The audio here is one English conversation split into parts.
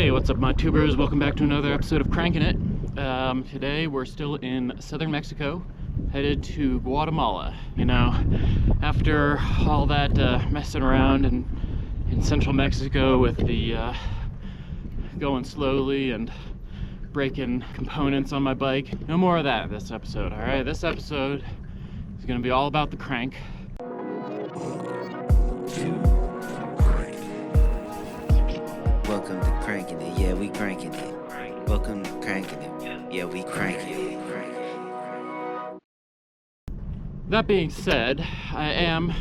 Hey, what's up, my tubers? Welcome back to another episode of Cranking It. Today we're still in southern Mexico, headed to Guatemala. You know, after all that messing around in central Mexico with the going slowly and breaking components on my bike, no more of that this episode, all right? This episode is going to be all about the crank. Welcome to Cranking It, yeah, we cranking it. Welcome to Cranking It, yeah, we cranking it. That being said, I am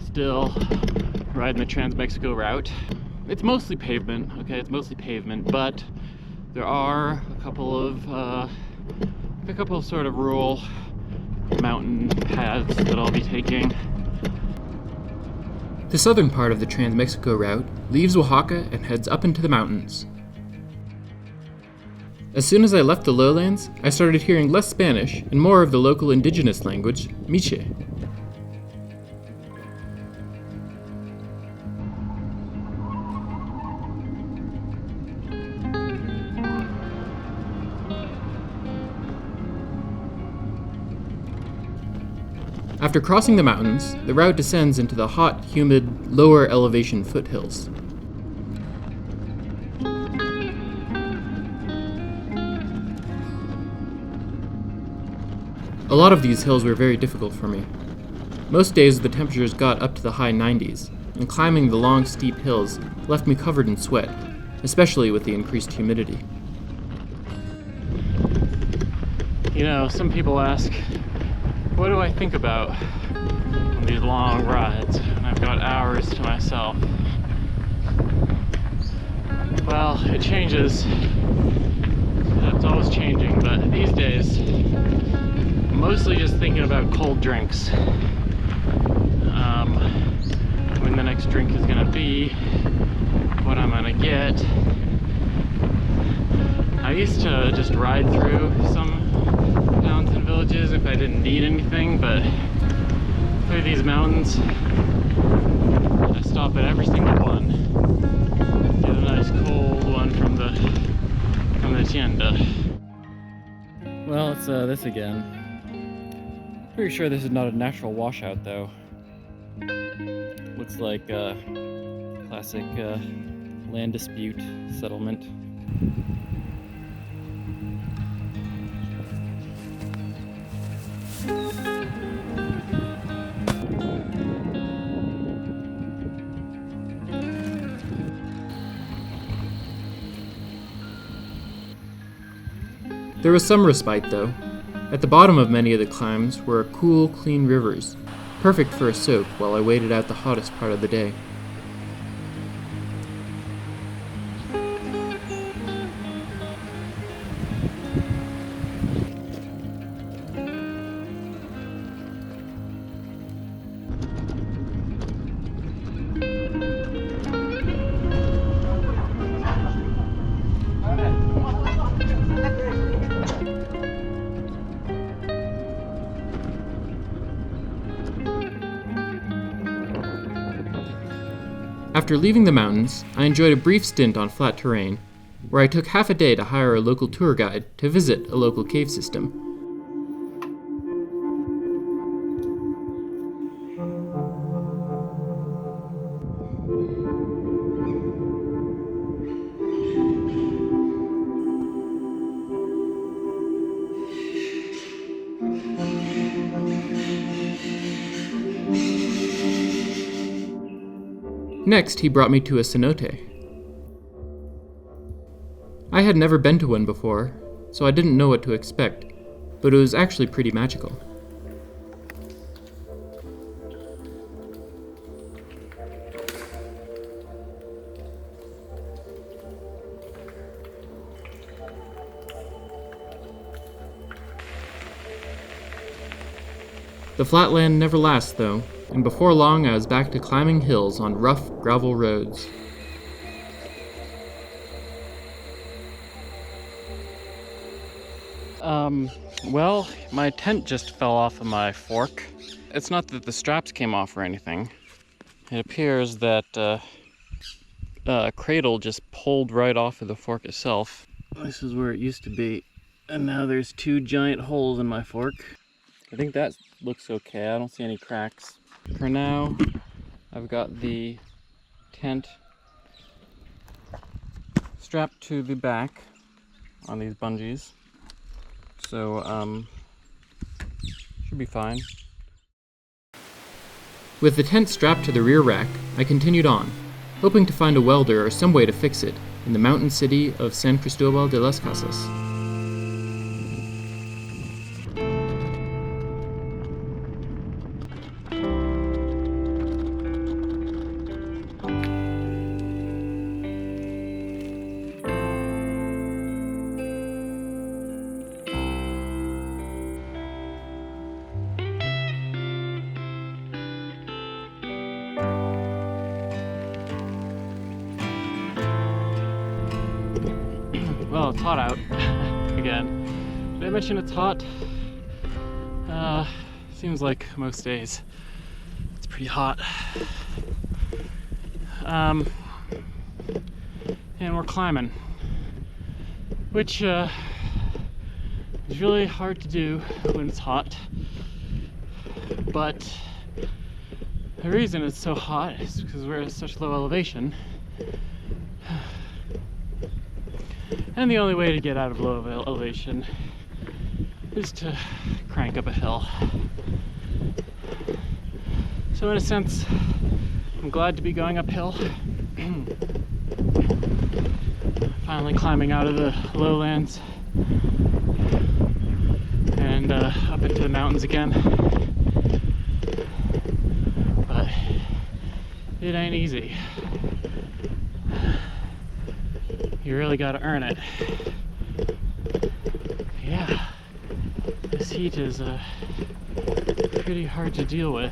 still riding the Trans-Mexico route. It's mostly pavement, okay, it's mostly pavement, but there are a couple of sort of rural mountain paths that I'll be taking. The southern part of the Trans-Mexico route leaves Oaxaca and heads up into the mountains. As soon as I left the lowlands, I started hearing less Spanish and more of the local indigenous language, Miche. After crossing the mountains, the route descends into the hot, humid, lower elevation foothills. A lot of these hills were very difficult for me. Most days the temperatures got up to the high 90s, and climbing the long, steep hills left me covered in sweat, especially with the increased humidity. You know, some people ask, what do I think about on these long rides when I've got hours to myself? Well, it changes. It's always changing, but these days, I'm mostly just thinking about cold drinks. When the next drink is gonna be, what I'm gonna get. I used to just ride through some towns and villages if I didn't need anything, but through these mountains, I stop at every single one. Get a nice cold one from the tienda. Well, it's this again. Pretty sure this is not a natural washout, though. Looks like a classic land dispute settlement. There was some respite, though. At the bottom of many of the climbs were cool, clean rivers, perfect for a soak while I waited out the hottest part of the day. After leaving the mountains, I enjoyed a brief stint on flat terrain, where I took half a day to hire a local tour guide to visit a local cave system. Next, he brought me to a cenote. I had never been to one before, so I didn't know what to expect, but it was actually pretty magical. The flatland never lasts, though, and before long I was back to climbing hills on rough gravel roads. Well, my tent just fell off of my fork. It's not that the straps came off or anything. It appears that cradle just pulled right off of the fork itself. This is where it used to be, and now there's two giant holes in my fork. I think that looks okay. I don't see any cracks. For now, I've got the tent strapped to the back on these bungees, so should be fine. With the tent strapped to the rear rack, I continued on, hoping to find a welder or some way to fix it in the mountain city of San Cristobal de las Casas. Well, it's hot out again. Did I mention it's hot? Seems like most days it's pretty hot. And we're climbing, which is really hard to do when it's hot. But the reason it's so hot is because we're at such low elevation. And the only way to get out of low elevation is to crank up a hill. So in a sense, I'm glad to be going uphill. Finally climbing out of the lowlands and up into the mountains again. But it ain't easy. You really gotta earn it. Yeah, this heat is pretty hard to deal with.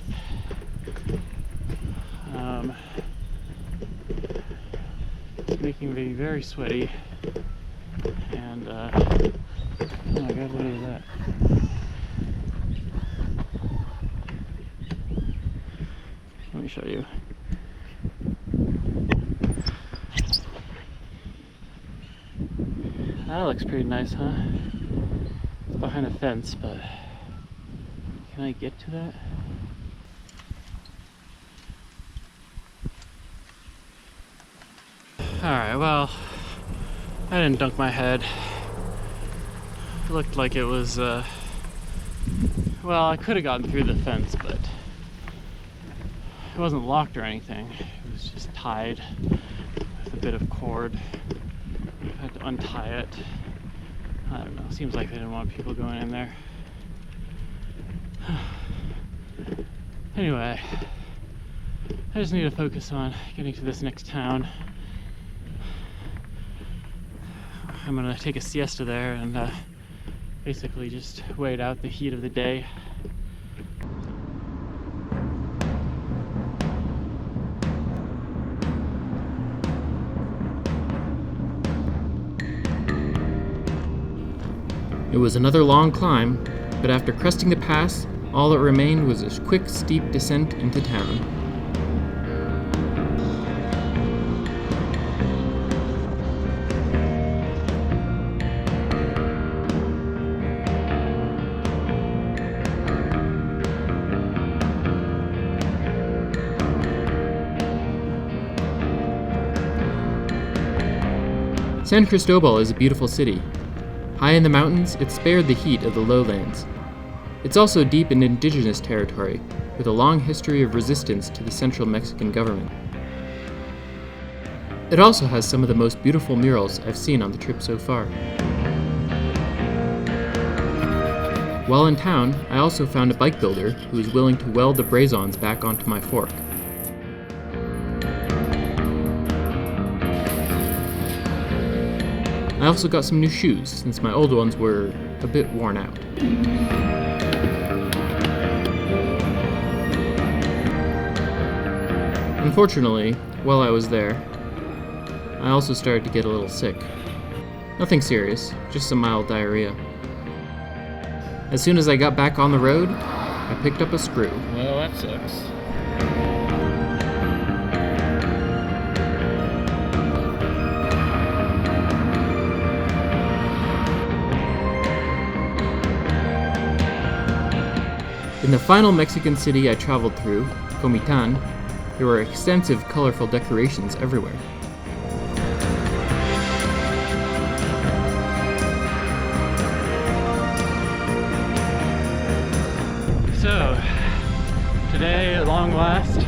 It's making me very sweaty, and oh my god, what is that? Let me show you. That looks pretty nice, huh? It's behind a fence, but can I get to that? Alright, well, I didn't dunk my head. It looked like it was, well, I could have gotten through the fence, but it wasn't locked or anything. It was just tied with a bit of cord. I had to untie it. I don't know, seems like they didn't want people going in there. Anyway, I just need to focus on getting to this next town. I'm gonna take a siesta there and basically just wait out the heat of the day. It was another long climb, but after cresting the pass, all that remained was a quick, steep descent into town. San Cristobal is a beautiful city. High in the mountains, it spared the heat of the lowlands. It's also deep in indigenous territory, with a long history of resistance to the Central Mexican government. It also has some of the most beautiful murals I've seen on the trip so far. While in town, I also found a bike builder who was willing to weld the brazons back onto my fork. I also got some new shoes, since my old ones were a bit worn out. Unfortunately, while I was there, I also started to get a little sick. Nothing serious, just some mild diarrhea. As soon as I got back on the road, I picked up a screw. Well, that sucks. In the final Mexican city I traveled through, Comitán, there were extensive colorful decorations everywhere. So, today at long last,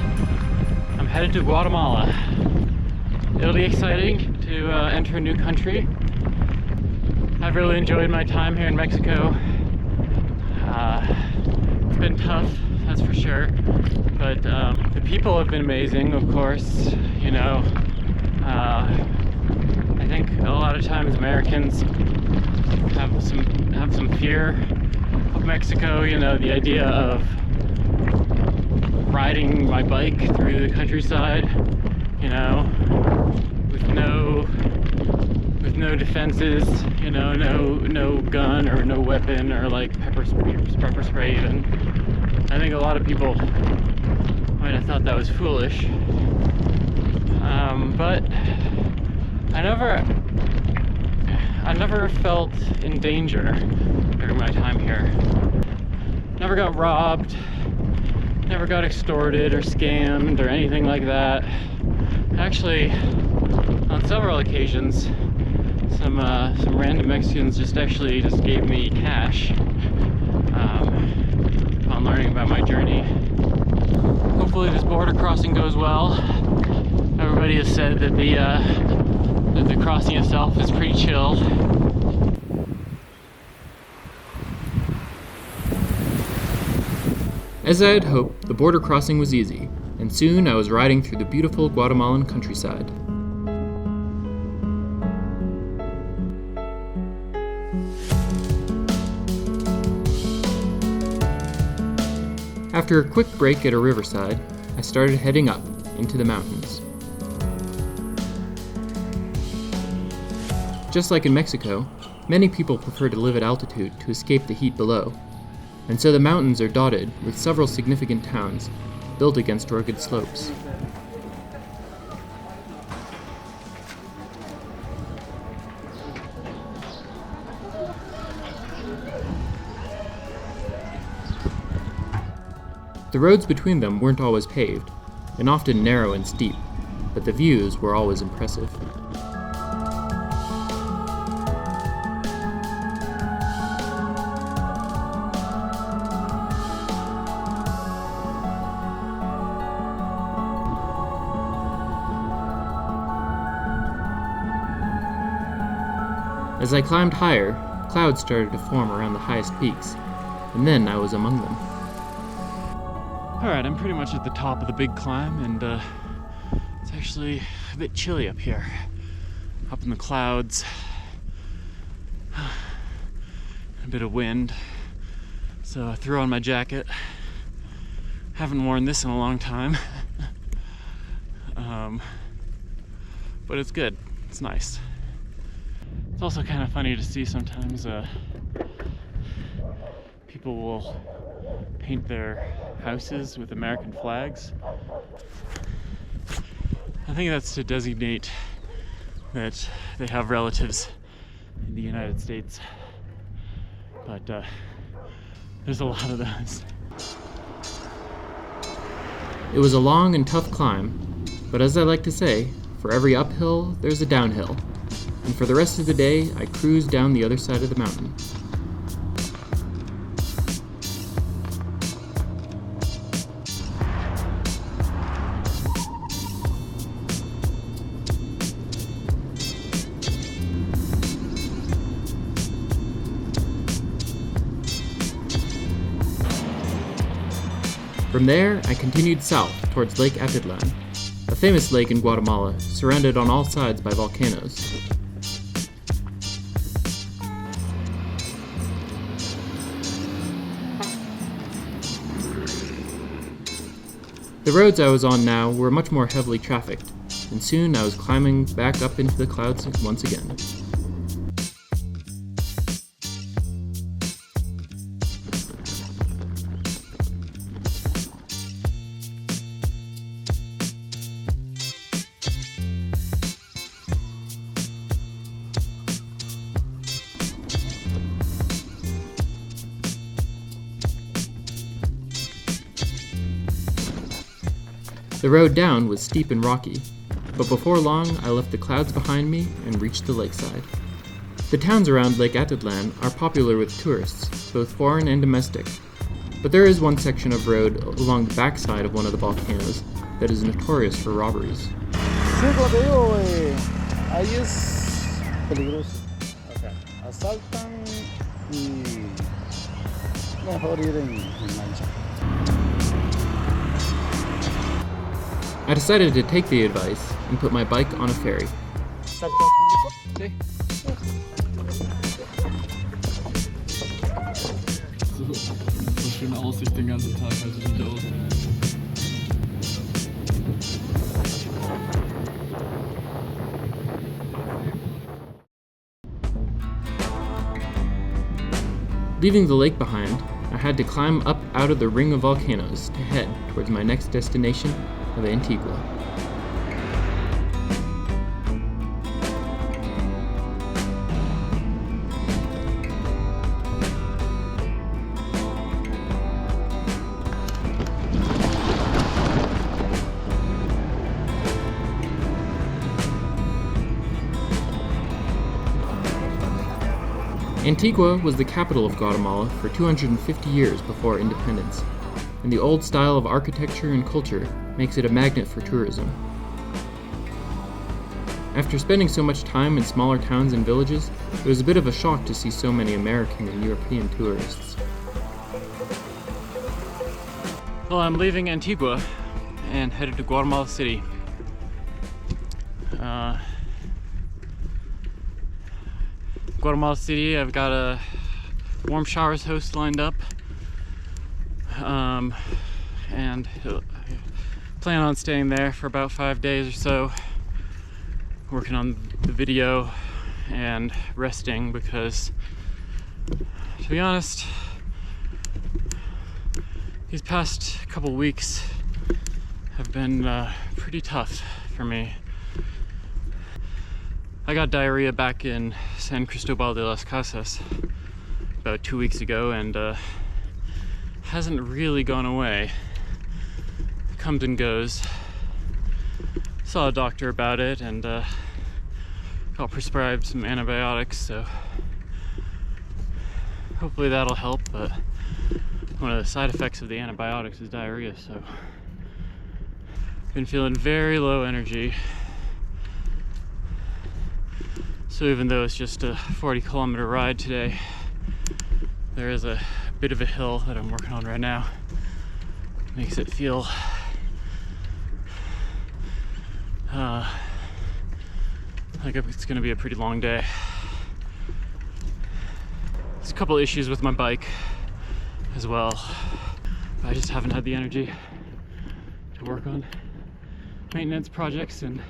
I'm headed to Guatemala. It'll be exciting to enter a new country. I've really enjoyed my time here in Mexico. It's been tough, that's for sure, but the people have been amazing, of course. You know, I think a lot of times Americans have some fear of Mexico. You know, the idea of riding my bike through the countryside, you know, with no defenses, you know, no gun or no weapon or like pepper spray even. I think a lot of people might have thought that was foolish, but I never felt in danger during my time here. Never got robbed, never got extorted or scammed or anything like that. Actually, on several occasions, some random Mexicans just gave me cash upon learning about my journey. Hopefully this border crossing goes well. Everybody has said that the crossing itself is pretty chill. As I had hoped, the border crossing was easy, and soon I was riding through the beautiful Guatemalan countryside. After a quick break at a riverside, I started heading up into the mountains. Just like in Mexico, many people prefer to live at altitude to escape the heat below, and so the mountains are dotted with several significant towns built against rugged slopes. The roads between them weren't always paved, and often narrow and steep, but the views were always impressive. As I climbed higher, clouds started to form around the highest peaks, and then I was among them. Alright, I'm pretty much at the top of the big climb, and it's actually a bit chilly up here. Up in the clouds. A bit of wind. So I threw on my jacket. Haven't worn this in a long time. But it's good. It's nice. It's also kind of funny to see sometimes people will paint their houses with American flags. I think that's to designate that they have relatives in the United States. But there's a lot of those. It was a long and tough climb, but as I like to say, for every uphill, there's a downhill. And for the rest of the day, I cruised down the other side of the mountain. From there, I continued south towards Lake Atitlan, a famous lake in Guatemala, surrounded on all sides by volcanoes. The roads I was on now were much more heavily trafficked, and soon I was climbing back up into the clouds once again. The road down was steep and rocky, but before long I left the clouds behind me and reached the lakeside. The towns around Lake Atitlan are popular with tourists, both foreign and domestic, but there is one section of road along the backside of one of the volcanoes that is notorious for robberies. Sí, como te digo, ahí es peligroso. Acá asaltan y mejor ir en lancha. I decided to take the advice and put my bike on a ferry. Sí. So schöne Aussicht den ganzen Tag, halte ich nicht aus. Leaving the lake behind, I had to climb up out of the ring of volcanoes to head towards my next destination of Antigua. Antigua was the capital of Guatemala for 250 years before independence, and the old style of architecture and culture makes it a magnet for tourism. After spending so much time in smaller towns and villages, it was a bit of a shock to see so many American and European tourists. Well, I'm leaving Antigua and headed to Guatemala City. Guatemala City, I've got a warm showers host lined up, and plan on staying there for about 5 days or so, working on the video and resting, because to be honest, these past couple weeks have been pretty tough for me. I got diarrhea back in San Cristobal de las Casas about 2 weeks ago, and hasn't really gone away. It comes and goes. Saw a doctor about it and got prescribed some antibiotics, so hopefully that'll help, but one of the side effects of the antibiotics is diarrhea, so been feeling very low energy. So even though it's just a 40-kilometer ride today, there is a bit of a hill that I'm working on right now. Makes it feel like it's gonna be a pretty long day. There's a couple issues with my bike as well. I just haven't had the energy to work on maintenance projects, and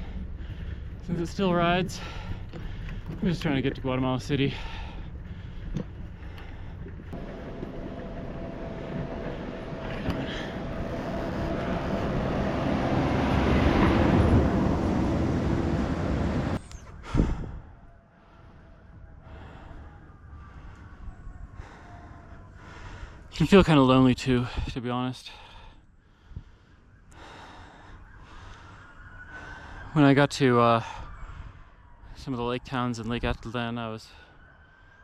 since it still rides, I'm just trying to get to Guatemala City. I can feel kind of lonely too, to be honest. When I got to some of the lake towns in Lake Atitlan, I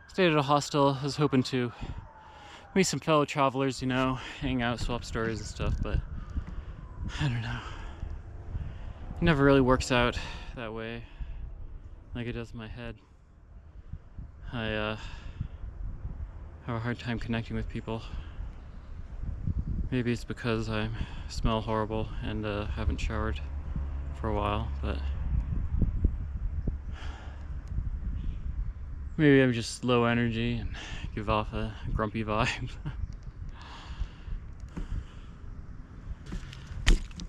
stayed at a hostel. I was hoping to meet some fellow travelers, you know, hang out, swap stories and stuff, but I don't know. It never really works out that way like it does in my head. I have a hard time connecting with people. Maybe it's because I smell horrible and haven't showered for a while, but maybe I'm just low energy and give off a grumpy vibe.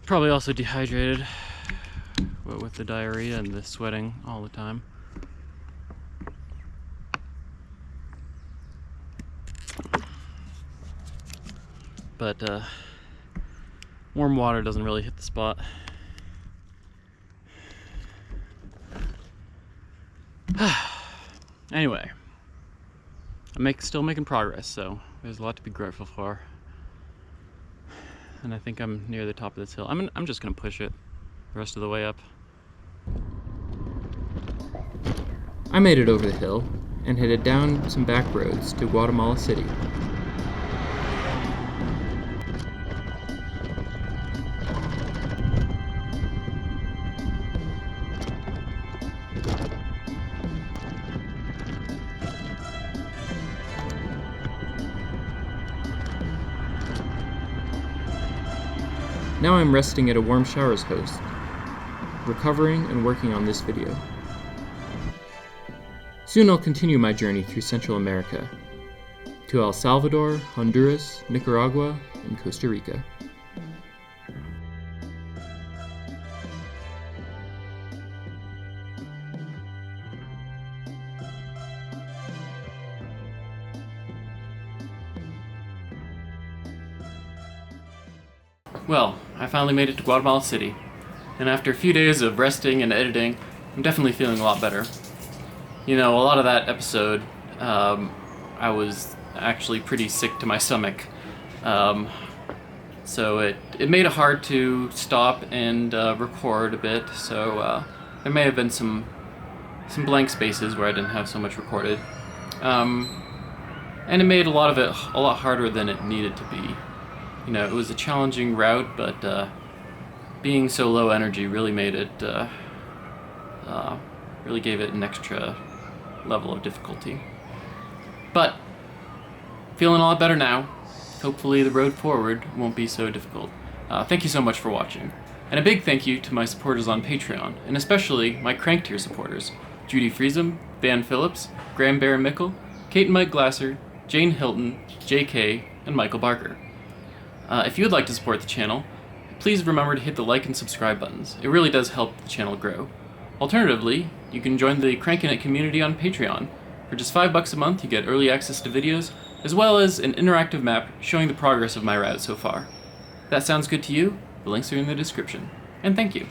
Probably also dehydrated, what with the diarrhea and the sweating all the time. But warm water doesn't really hit the spot. Anyway, I'm still making progress, so there's a lot to be grateful for. and I think I'm near the top of this hill. I'm just gonna push it the rest of the way up. I made it over the hill and headed down some back roads to Guatemala City. Now I'm resting at a warm showers host, recovering and working on this video. Soon I'll continue my journey through Central America, to El Salvador, Honduras, Nicaragua, and Costa Rica. Well, I finally made it to Guatemala City, and after a few days of resting and editing, I'm definitely feeling a lot better. You know, a lot of that episode, I was actually pretty sick to my stomach, so it made it hard to stop and record a bit, so there may have been some blank spaces where I didn't have so much recorded, and it made a lot of it a lot harder than it needed to be. You know, it was a challenging route, but being so low energy really made it, really gave it an extra level of difficulty. But, feeling a lot better now. Hopefully the road forward won't be so difficult. Thank you so much for watching. And a big thank you to my supporters on Patreon, and especially my Crank Tier supporters, Judy Friesem, Van Phillips, Graham Baron Mickle, Kate and Mike Glasser, Jane Hilton, JK, and Michael Barker. If you would like to support the channel, please remember to hit the like and subscribe buttons. It really does help the channel grow. Alternatively, you can join the Crankin' It community on Patreon. For just $5 a month, you get early access to videos, as well as an interactive map showing the progress of my route so far. If that sounds good to you, the links are in the description. And thank you.